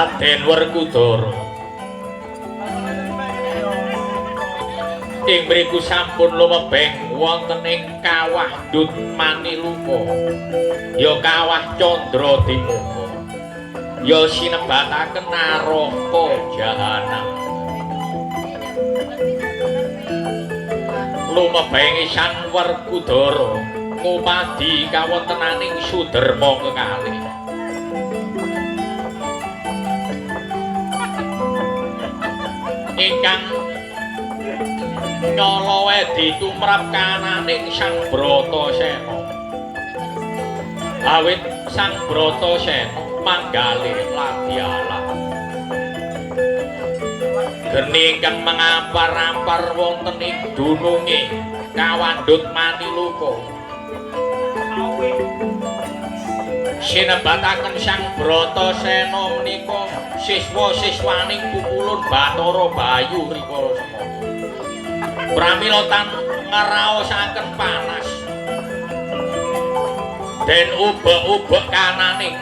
Raden Werkudara ing mriku sampun lumebeng wonten ing Kawah Dutmaniluka ya Kawah Candradimaka ya sinebataken Naraka Jahanam lumebeng Sang Werkudara ngupadi kawontenaning Suderma kekalih ingkang nyala wedi tumrap kananing Sang Bratasena awit Sang Bratasena manggalih ladyalah geni ingkang mengampar-ampar wonten ing dununge Kawandut Maniluka sinebataken Sang Bratasena menika siswa-siswaning pukulun Bathara Bayu rikala semana pramila tan ngraosaken panas den ubek-ubek kananing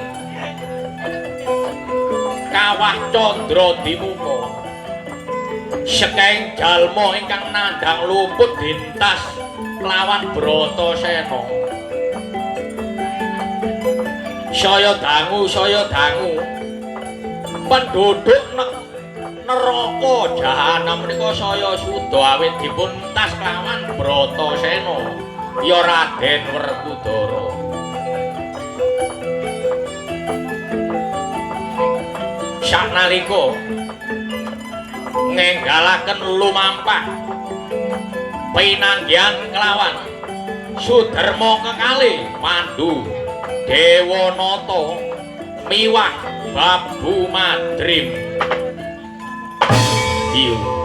Kawah Candradimaka sekeng jalma ingkang nandhang luput dintas lawan Bratasena saya dangu penduduk neraka jahanam menika saya suda awit dipun tas lawan Bratasena ya Raden Werkudara saknalika ngenggalaken lumampah pinanggihan kelawan Suderma kekalih Pandu Dewanata miwah Babu Madrim Diu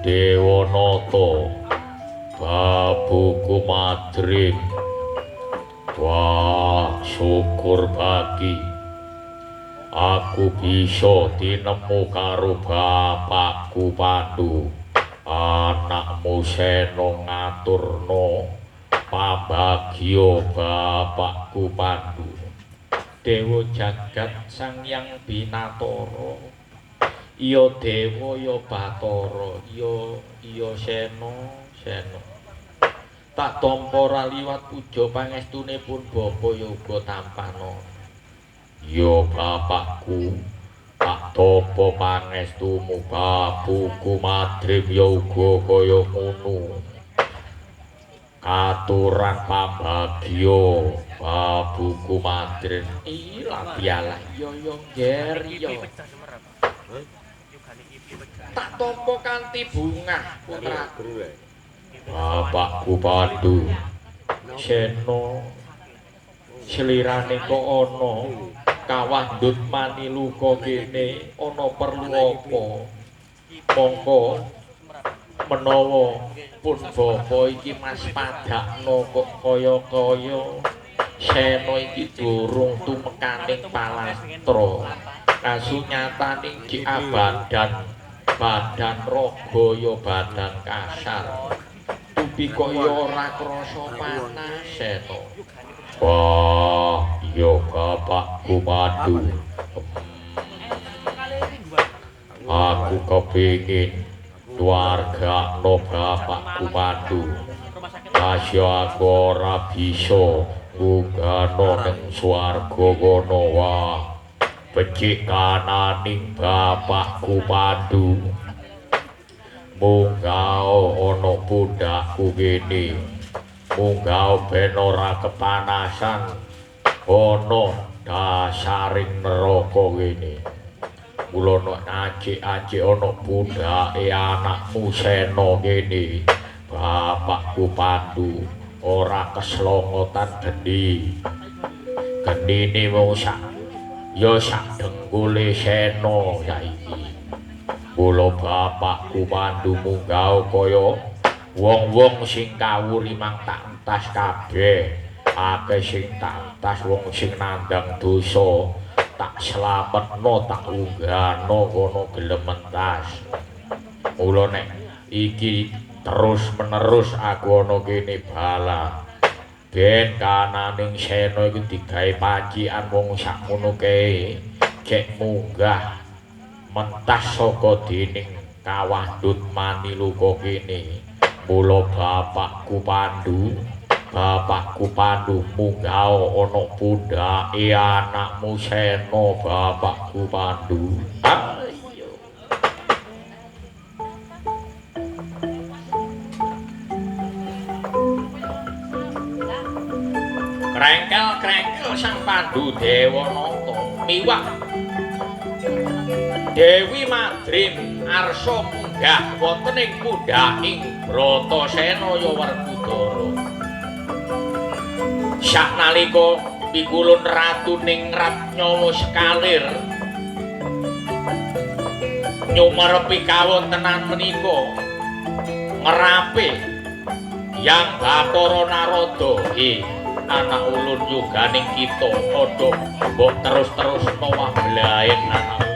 Dewanata Babu Madrim wah syukur bagi aku bisa tinemu karo bapakku Pandu anakmu Sena ngaturno pabagyo bapakku Pandu Dewa jagat sang yang Binatara iya Dewa ya Batara iya Sena tak tampa ra liwat puja pangestunipun bapa ya uga tampana ya bapakku tak tampa pangestumu babuku madrim ya uga kaya ngono aturan pambagyo babuku madrim ila pialah yo ngger yo tak tampa kanthi bungah putraku bapakku Pandu Sena slirane kok ana kawandut maniluka kene ana perlu apa mongko menawa pun bapa iki Mas padakno kok kaya-kaya Sena iki durung tumekaning palastra kasunyataning ki badan raga ya badan kasar tupi kok ya ora krasa panas Sena wah ya bapakku Pandu aku kepingin warga no bapakku Pandu Asya aku ora bisa ngugano ning swarga kono wah becik kananing bapakku Pandu munggah ana pundakku kene munggah ben ora kepanasan ana dasaring neraka kene mula nek ajik-ajik ana pundake anakmu Sena kene bapakku Pandu ora keslongotan gendine wong sak dengkule Sena saiki mula bapakku Pandu munggah kaya wong-wong sing kawuri mang tak entas kabeh akeh sing tak entas wong sing nandhang dosa tak slametno tak unggahno kono gelem entas mula nek iki terus menerus aku ana kene bala ben kananing Sena iku digawe pacikan wong sakmono kae cek munggah mentas saka dening kawandut maniluka kene mula bapakku Pandu munggah ana pundhake anakmu Sena bapakku Pandu ayo krengkel sang Pandu Dewanata miwah Dewi Madrim arsa munggah wonten ing pundhaking Bratasena ya Werkudara saknalika pikulun ratu ningrat nyawa sekalir nyumerepi kawontenan menika ngerape yang Bathara Narada anak ulun yuganing kita padha mbok terus-terusno wah blaen anak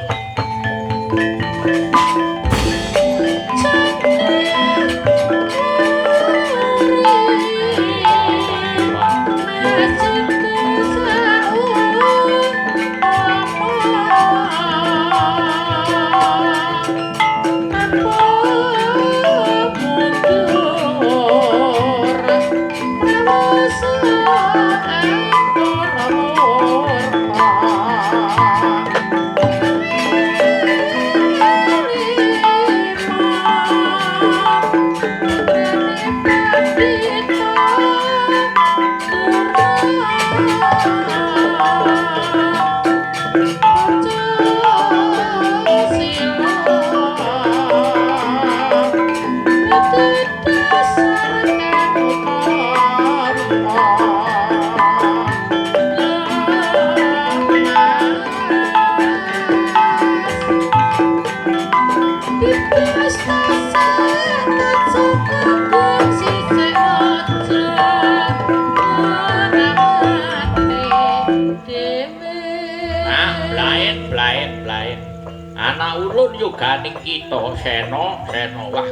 ulun yuganing kita Sena wah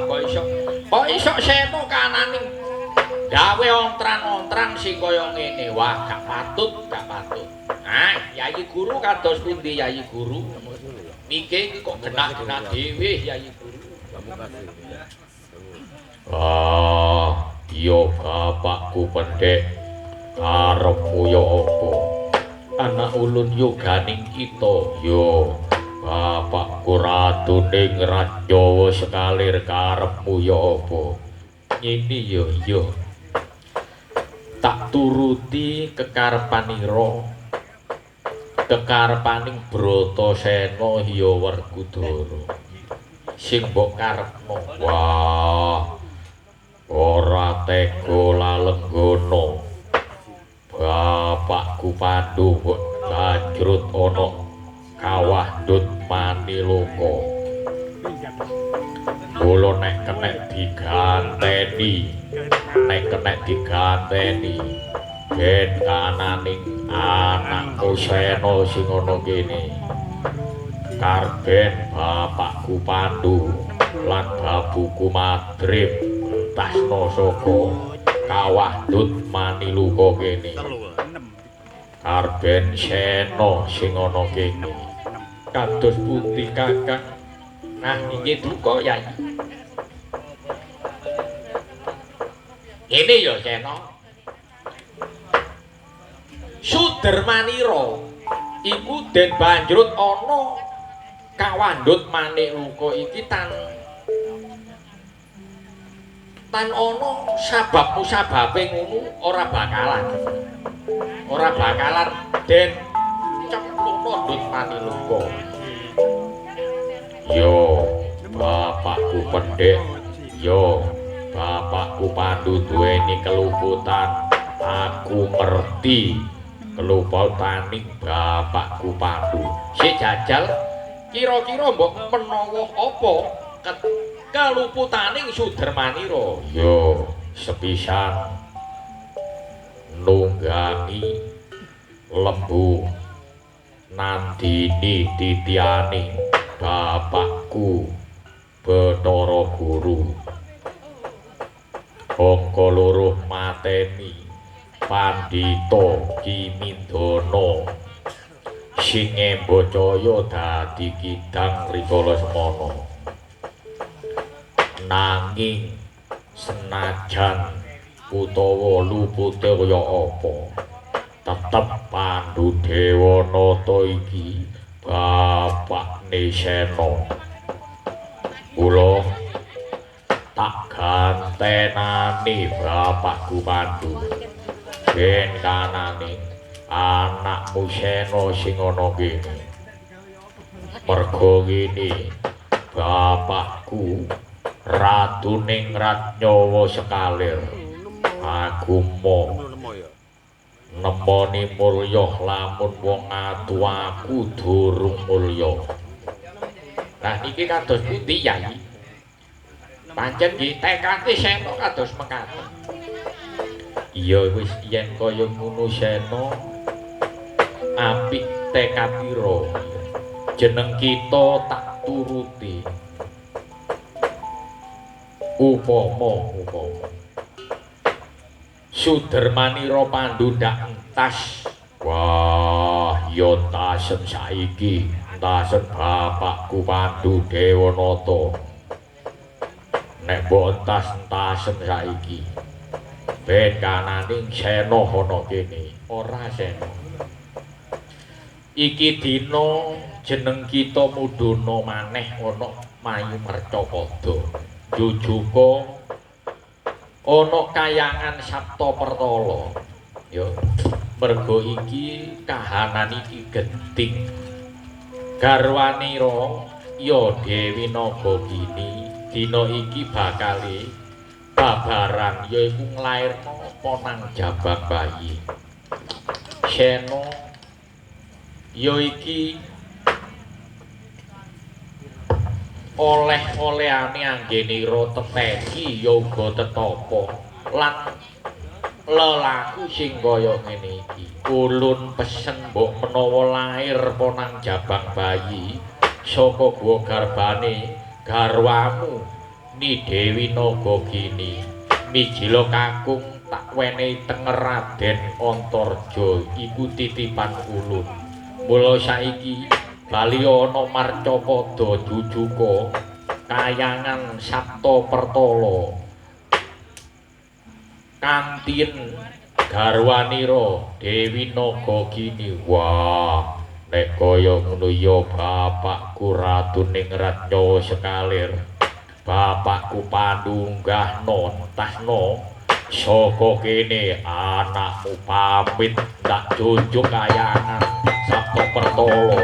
kok iso Sena kananing Gawe ontran-ontran sing kaya ngene wah gak patut. Ah, Yayi Guru kados pundi Yayi Guru? Niki kok genah-genah dhewe Yayi Guru. Iya bapakku pendek karepmu ya apa? Anak ulun yoganing kita yo bapakku ratuning Rat Jawa sekalir karepmu ya apa? Ngene yo. Tak turuti kekarepanira kekarepaning Bratasena ya Werkudara sing mbok karepno wah ora tega lalenggono bapakku Pandu bajrut ana kawah Dut Maniloka kula nek kenek diganteni ben kananing anakku Sena sing ana kene karben bapakku Pandu lan babuku Madrip entasna saka kawah Dut Maniluka kene karben Sena sing ana kene kados pundi Kakang nah nggih duka Yai ini ya Sena Sudermanira iku den banjrut ana kawandut Maniluka iki tan ana sababe ngono ora bakalan den cemplungno Dut Maniluka yo bapakku pendek yo bapakku Pandu duweni keluputan aku ngerti keluputaning bapakku Pandu si jajal kira-kira mbok menawa apa keluputaning Sudermanira yo sepisan nunggangi lembu nandini titianing bapakku Bathara Guru angka loro mateni Pandhita Ki Mindana sing embacaya dadi kidang rikala semana nanging senajan utawa lupute kaya apa tetep Pandu Dewanata iki bapakne Sena kula tak gantenani bapakku Pandu ben kanane anakmu Sena sing ana kene merga ngene bapakku ratuning Ratnyawa sekalir aku nemoni mulya lamun wong atu aku durung mulya nah niki kados pundi Yai pancen nggih tekade Sena kados mekaten iya wis yen kaya ngono Sena apik tekadira jeneng kita tak turuti upama Sudermanira Pandu ndak entas wah ya tasem saiki tasem bapakku Pandu Dewanata nek mbok entas-entasem saiki ben kananing Sena ana kene ora Sena iki dina jeneng kita mudhuna maneh ana Mayu Mercapada jujuga ana kayangan Sapta Pertala ya merga iki kahanan iki genting garwanira ya Dewi Nagagini dina iki bakale babaran yaiku nglairno ponang jabang bayi Sena ya iki oleh-olehane anggenira teteki ya uga tetapa lan lelaku sing kaya ngene iki ulun pesen mbok menawa lair ponang jabang bayi saka guwa garbane garwamu Ni Dewi Nagagini mijila kakung tak wenehi tenger Raden Antarja iku titipan ulun. Mula saiki bali ana Marcapada Jujuka kayangan Sabta Pertala kantin garwanira Dewi Nagagini. Wah, nek kaya ngono ya bapakku Ratuning Ratnyawa Sekalir, bapakku Pandunggahna Tasna saka kene anakmu pamit tak junjung kayangan Sabta Pertala.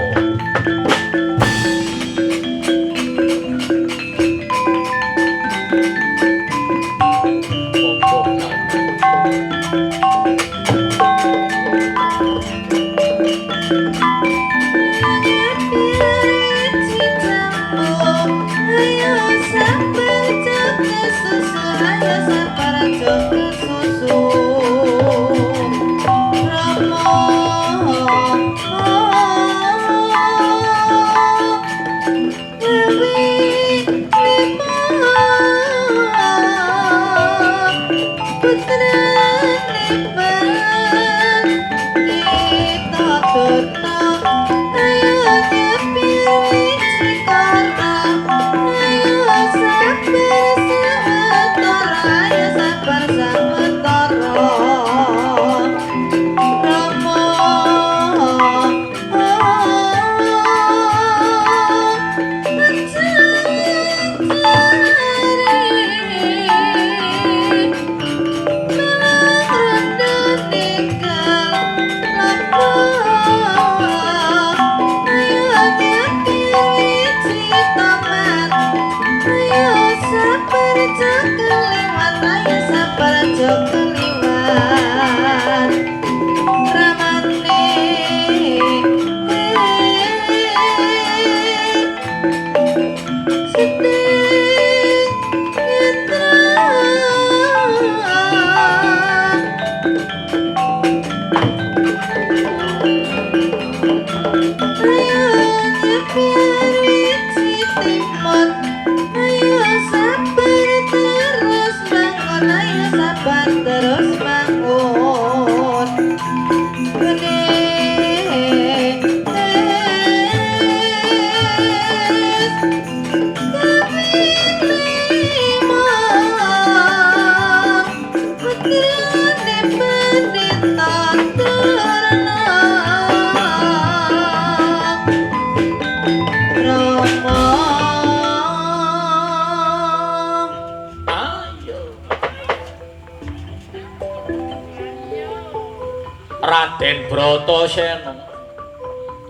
Raden Bratasena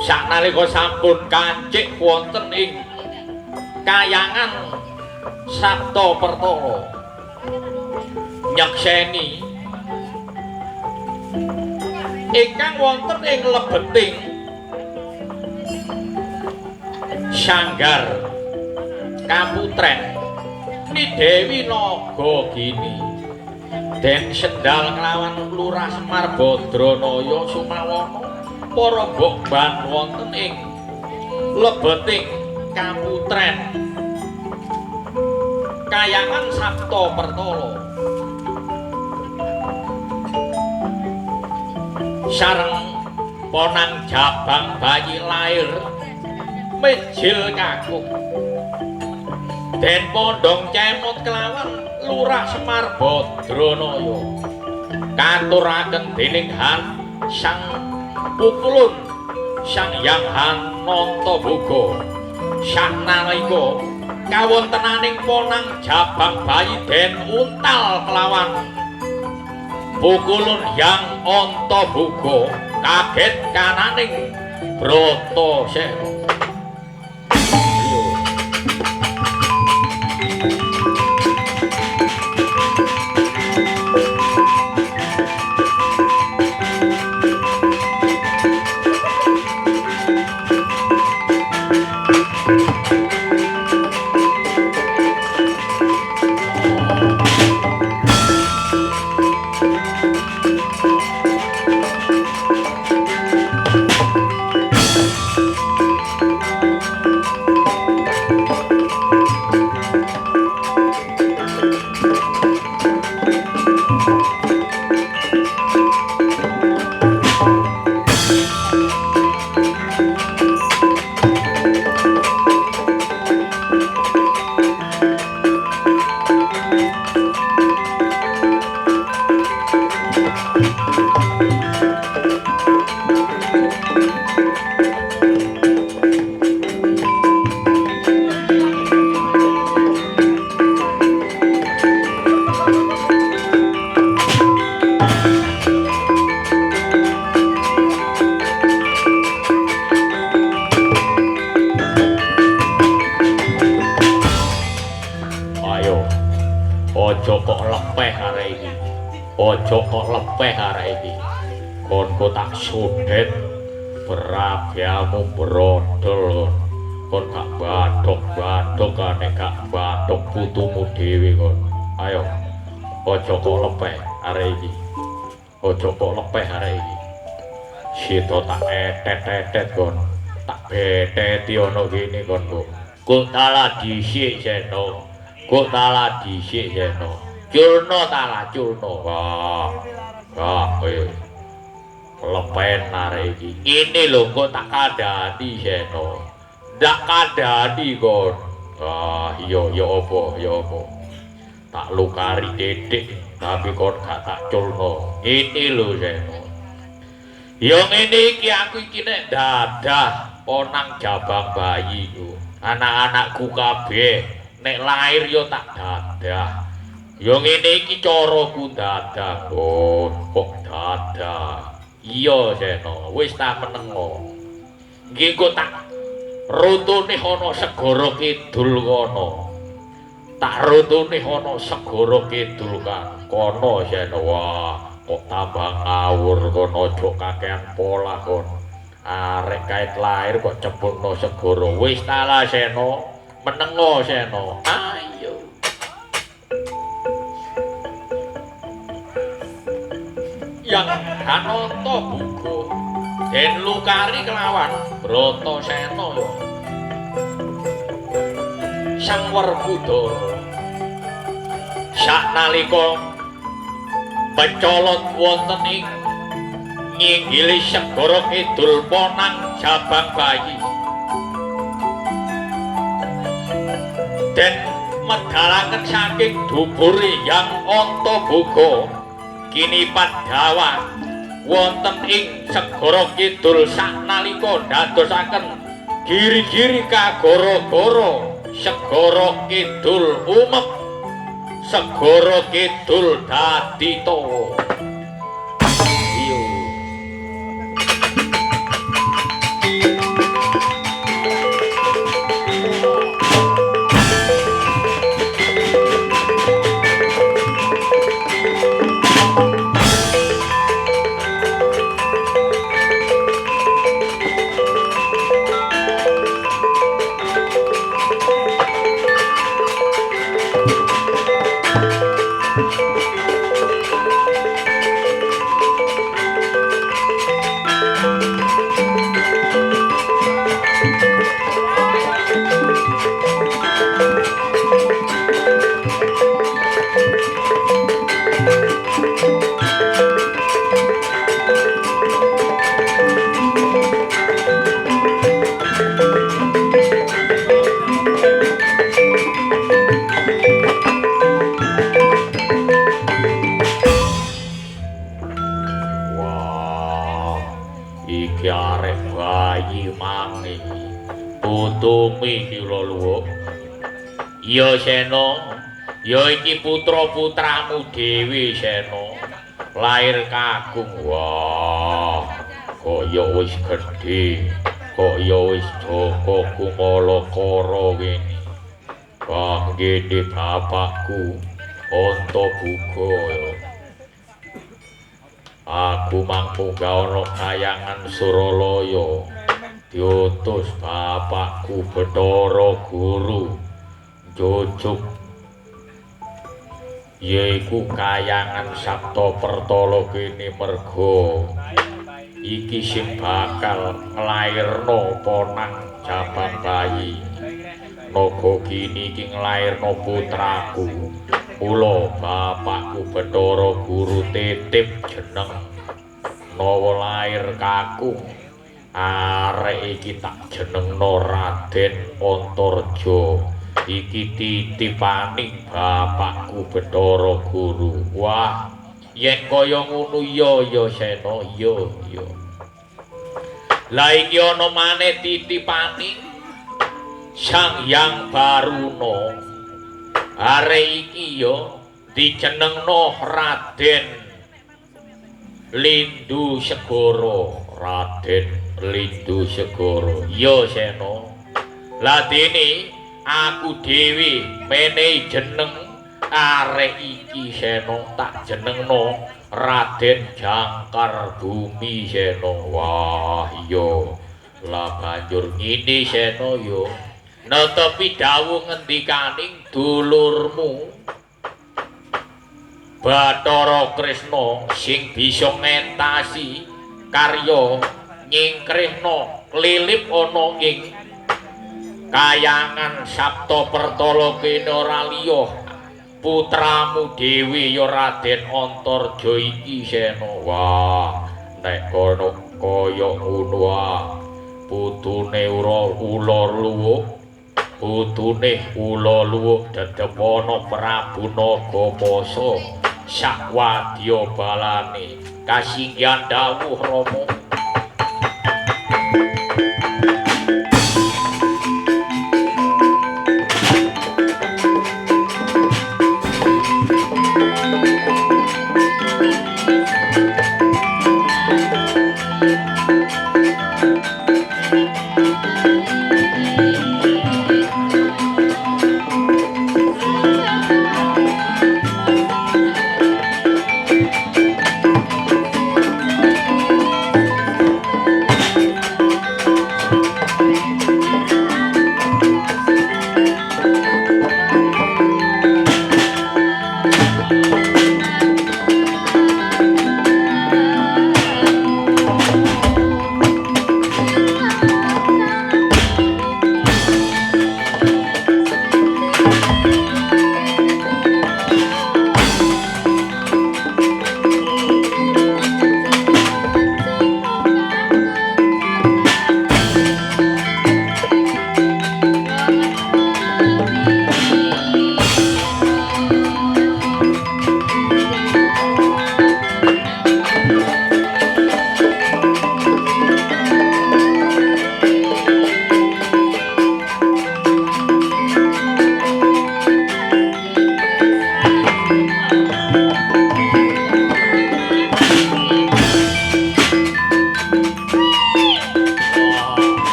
saknalika sampun kancik wonten ing kayangan Sabta Pertala nyekseni ingkang wonten ing lebeting Sanggar Kaputren Ni Dewi Nagagini Den sendal kelawan Lurah Semar Badranaya Sumawana para mbok-ban wonten ing lebeting Kaputren kayangan Sabta Pertala sareng ponang jabang bayi lair mijil kakung Den Pondong Cemot kelawan Lurah Semar Badranaya katuraken dening Han Sang Pukulun Sang Hyang Hanantaboga saknalika kawontenaning ponang jabang bayi Den Untal kelawan Pukulun Hyang Antaboga kaget kananing Bratasena. Ojo kok lepeh arek iki. Ojo kok lepeh arek iki. Kon kok tak sudet berabiamu brodol. Kon gak bathok-bathok nek gak bathok putumu dhewe kon. Ayo. Ojo kok lepeh arek iki. Ojo kok lepeh arek iki. Sito tak etet-etet kon. Tak beteti ana kene kon kok. Kok dalah dhisik seno. Kok tala dhisik Seno. Culno tala culno. Wah, kowe lepen arek iki. Ini lho kok tak kandhani Seno. Ndak kandhani kon. Iya apa? Tak lukari titik tapi kon gak tak culno. Ini lho Seno. Ya ngene iki aku iki nek dadah ponang jabang bayi ku. Anak-anakku kabeh nek lahir yo tak dadah. Yo ngene iki caraku dadah. Oh, kok dadah. Iya, Seno, wis tak menengo. Nggih kok tak rutune ana segara kidul kono. Tak rutune ana segara kidul kan. Kono, Seno. Wah, kok tambah ngawur kono aja kakean pola kon. Arek kait lahir kok cebulno segara. Wis ta lah, Seno. Menengo Seno. Ayo. Yang Hananta Bugo den lukari kelawan Brata Sena yo. Sang Werkudara saknalika pecolot wonten ing nginggili segara kidul ponang jabang bayi. Den medhalaken saking dubure Yang Antaboga kini Pandhawa wonten ing segara kidul saknalika dadosaken giri-giri kagara-gara segara kidul umep segara kidul dadi tawa. Ya Sena, ya iki putra-putramu dhewe Sena. Lair kakung. Wah, kok ya wis gedhe, kok ya wis Jaka Kumala Kara kene. Wah, ngene bapakku Antaboga ya. Aku mangko gaono kayangan Suralaya. Diutus bapakku Bathara Guru Jojuk yaiku kayangan Sabta Pertala kene merga iki sing bakal nglairno ponang jabang bayi. Naga kini iki nglairno putraku. Mula bapakku Bathara Guru titip jeneng nawa lair kakung. Arek iki tak jenengno Raden Antarja. Iki titipaning bapakku Bathara Guru. Wah, yen kaya ngono ya Sena ya. Lah iki ana maneh titipaning Sang Hyang Baruna. Are iki ya dijenengno Raden Lindu Segara. Raden Lindu Segara. Ya Sena. Lah dene aku dhewe menehi jeneng arek iki Sena tak jenengno Raden Jangkar Bumi Sena. Wah iya. Lah banjur ngene Sena ya. Netepi dawuh ngendikaning dulurmu Bathara Krisna sing bisa ngentasi karya nyingkrihna klilip ana ing kayangan Sapta Pertala kene ora liya putramu dhewe ya Raden Antarja iki Sena. Wah, nek kono kaya ngono ah. Putune ula luwuk dedepana Prabu Nagapasa sak wadya balane kasinggihan dawuh Rama.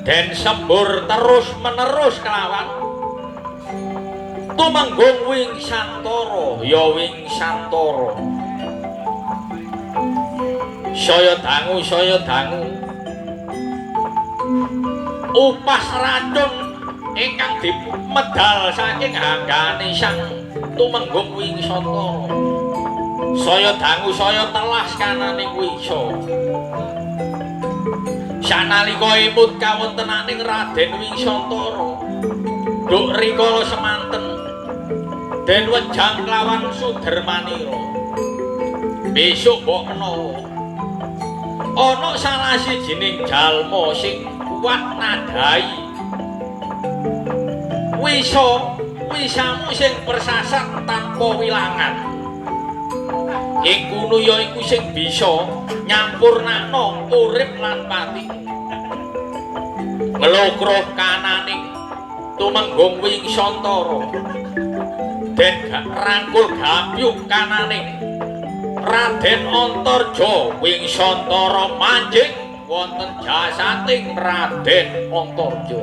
Den sembur terus menerus kelawan tumenggung wing santara ya wing santara saya dangu upas racun ingkang dimedal saking hanggane sang tumenggung wing santara saya dangu saya telas kananing wisa sanalika imut kawontenaning Raden Wingsantara nduk rikala semanten den wejang lawan Sudermanira besok mbok menawa ana salah sijining jalma sing kuat nadai wisamu sing bersasat tanpa wilangan ing kono ya iku sing bisa nyampurnakno urip lan pati ngelokro kananing tumenggung Wingsantara den rangkul gapyuk kananing Raden Antarja Wingsantara manjing wonten jasating Raden Antarja.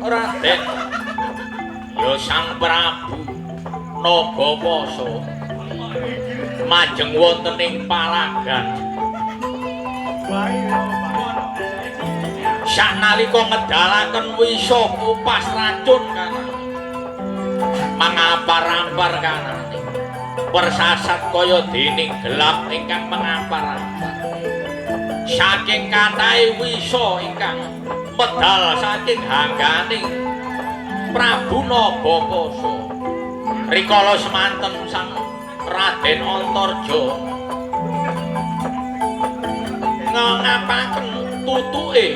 Raden ya Sang Prabu Nagawasa majeng wonten ing palagan sanalika ngedalaken wisa upas racun kana mangampar-ampar kanane persasat kaya dening gelap ingkang mangampar-ampar saking kathahé wisa ingkang medal saking hangganing Prabu Nagawasa rikala semanten Sang Raden Antarja ngapaken tutuke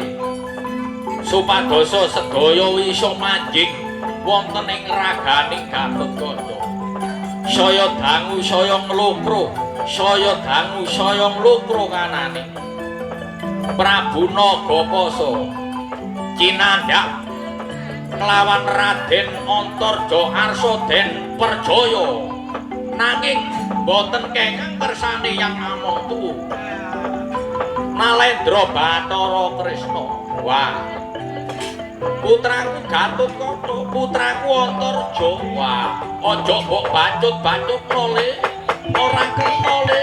supadosa sedaya wisa manjing wonten ing raganing Gatotkaca saya dangu saya nglokro saya dangu saya nglokro kanane Prabu Nagawasa cinandhak kelawan Raden Antarja Arsaden perjaya nanging boten kenging kersane yang among tuwu Nalendra Bathara Kresna wah putraku Gatotkaca putraku Antarja wah aja mbok bacut-bacut le ora krina le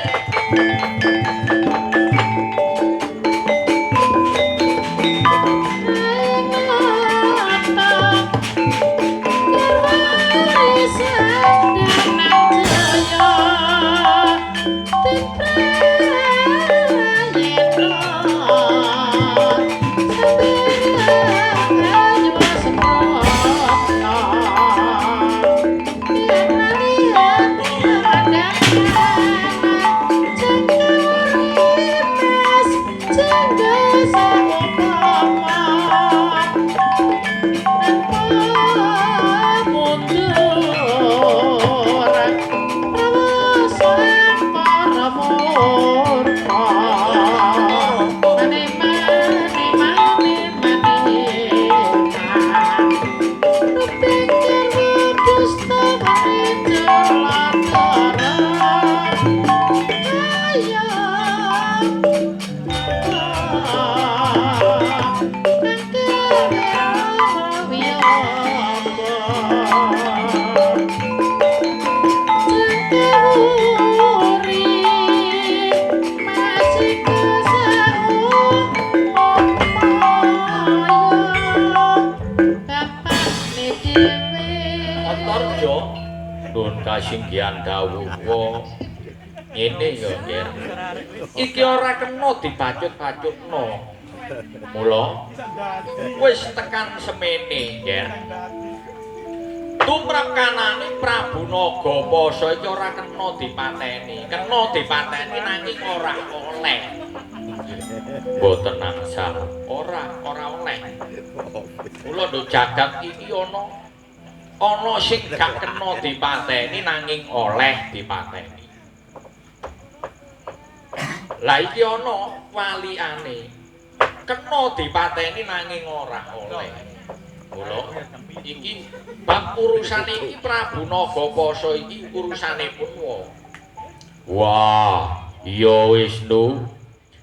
Kasinggihan dawuh ngene ya Nger iki ora kena dibacut-bacutno mula wis tekan semene Nger tumrap kanane Prabu Nagawasa iki ora kena dipateni nanging ora oleh mboten angsal ora oleh mula nduk jagat iki ana sing gak kena dipateni nanging oleh dipateni. Lah iki ana waliane. Kena dipateni nanging ora oleh. Mula iki bab urusan iki Prabu Nagawasa iki urusanipun wah Ya Wisnu,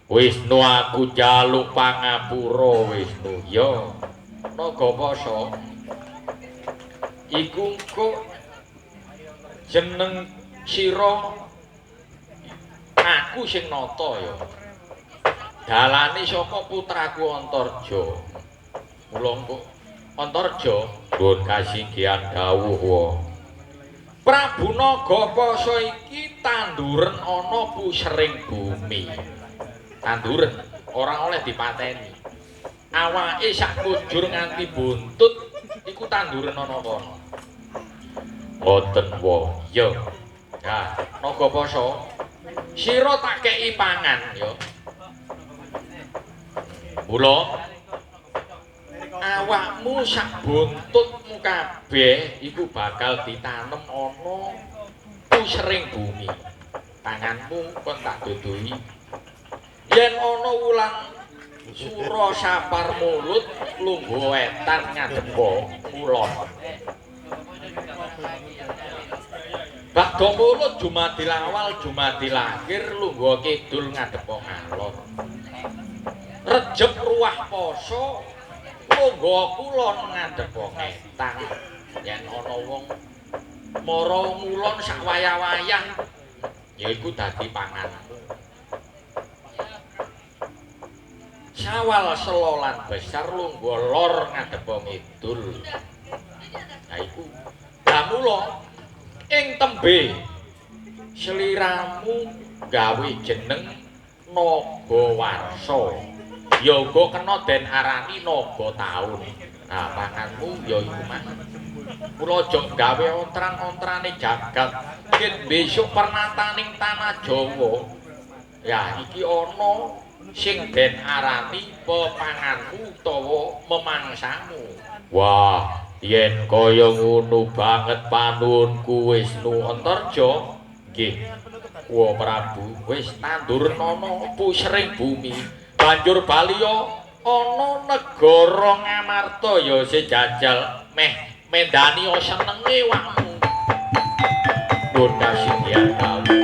Wisnu aku jaluk pangapura Wisnu. Ya Nagapasa. Iku kok jeneng sira aku sing nata ya. Dalane saka putraku Antarja. Mula kok Antarja nuwun kasinggihan dawuh wa. Prabu Nagapasa iki tanduren ana pusering bumi. Tanduren ora oleh dipateni. Awake sak kujur nganti buntut iku tanduren ana kono. Ngoten wa. Ya. Nah, Nagapasa, sira tak kei pangan ya. Mula awakmu sak buntutmu kabeh iku bakal ditanem ana pusering bumi. Panganmu kon tak dodoi. Yen ana wulan sura sapar mulut lungguh wetan ngadepa kulon. Bagda mulut Jumadil awal Jumadil akhir lungguh kidul ngadepa ngalor. Rejeb ruah poso lungguh kulon ngadepa ngetan. Yen ana wong mara ngulon sak wayah-wayah yaiku dadi panganmu. Sawal selolan besar lungguh lor ngadepa ngidul. Nah iku damula ing tembe sliramu gawe jeneng Nagawarsa. Ya uga kena den arani naga taun. Nah panganmu ya iku mah. Kula aja gawe ontran-ontrane jagat. Yen besok pernataning tanah Jawa. Ya iki ana sing den arani pepanganmu utawa memangsamu. Wah, yen kaya ngono banget panuwunku Wisnu Antarja. Nggih. Wa Prabu wis tandur ana pusering bumi. Banjur baliya ana negara Ngamarta ya sejajal meh mendani senenge wakmu. Nuwun kasinggihan dawuh.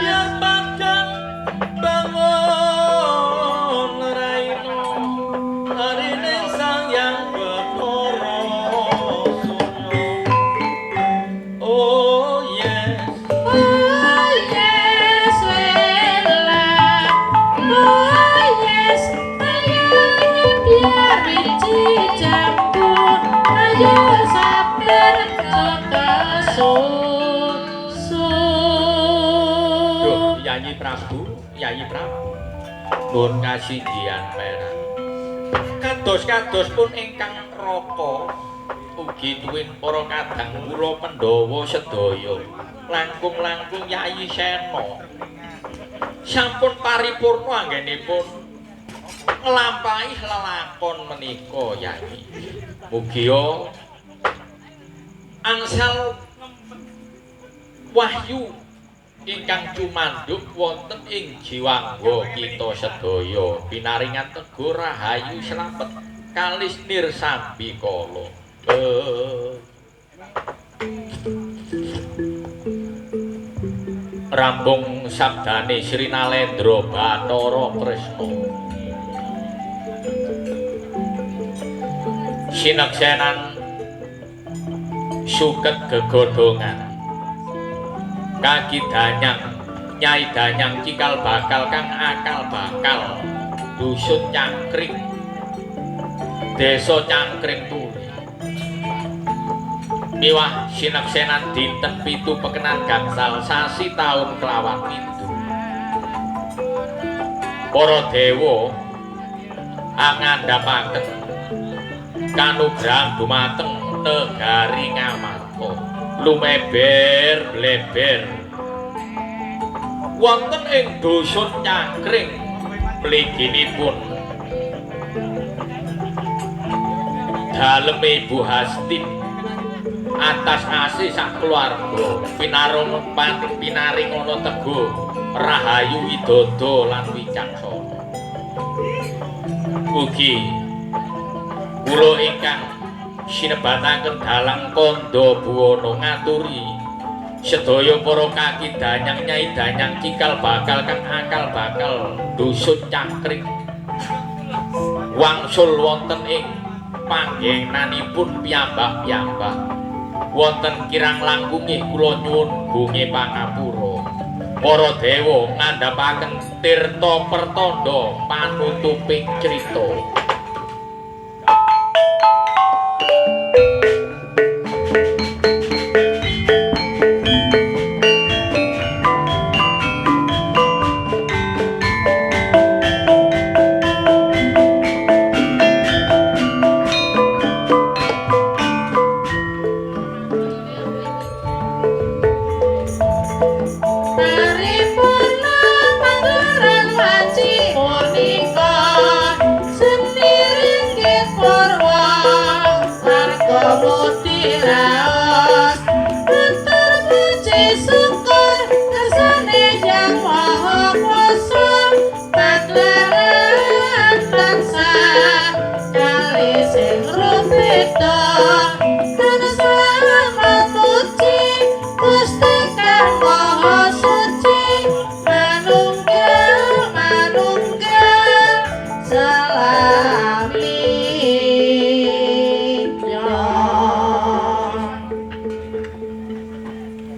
Biar panjang bangun jambu ayo sabar kesusu. Duh, Yayi Prabu, Yayi Prabu. Nuwun kasinggihan perang. Kados-kados pun ingkang raka ugi tuwin para kadang kula Pandhawa sedaya. Langkung-langkung Yayi Sena sampun paripurna anggenipun nglampahi lelakon menika Yayi. Mugia angsal wahyu ingkang cumandhuk wonten ing jiwangga kita sedaya pinaringan teguh rahayu slamet kalis nirsambi kala. Rambung sabdane Sri Nalendra Bathara Kresna. Sineksenan suket gegodhongan kaki danyang Nyai Danyang cikal bakal kang akal bakal dusun Cangkring desa Cangkring Turi miwah sineksenan dinten 7 pekenan gangsal sasi taun kelawan 7 para dewa angandhapaken kanugrahan dumateng negari Ngamarta lumeber bleber wonten ing dusun Cangkring mliginipun daleme Ibu Hastin atas asih sak keluarga pinaringana teguh rahayu widodha lan wicaksana. Ugi kula ingkang sinebataken dalang kandha buwana ngaturi sedaya para kaki danyang Nyai Danyang cikal bakal kang akal bakal dusun Cangkring wangsul wonten ing panggenanipun piyambak-piyambak wonten kirang langkunge kula nyuwun gunge pangapura para dewa ngandhapaken tirta pertanda panutuping crita. Mutiara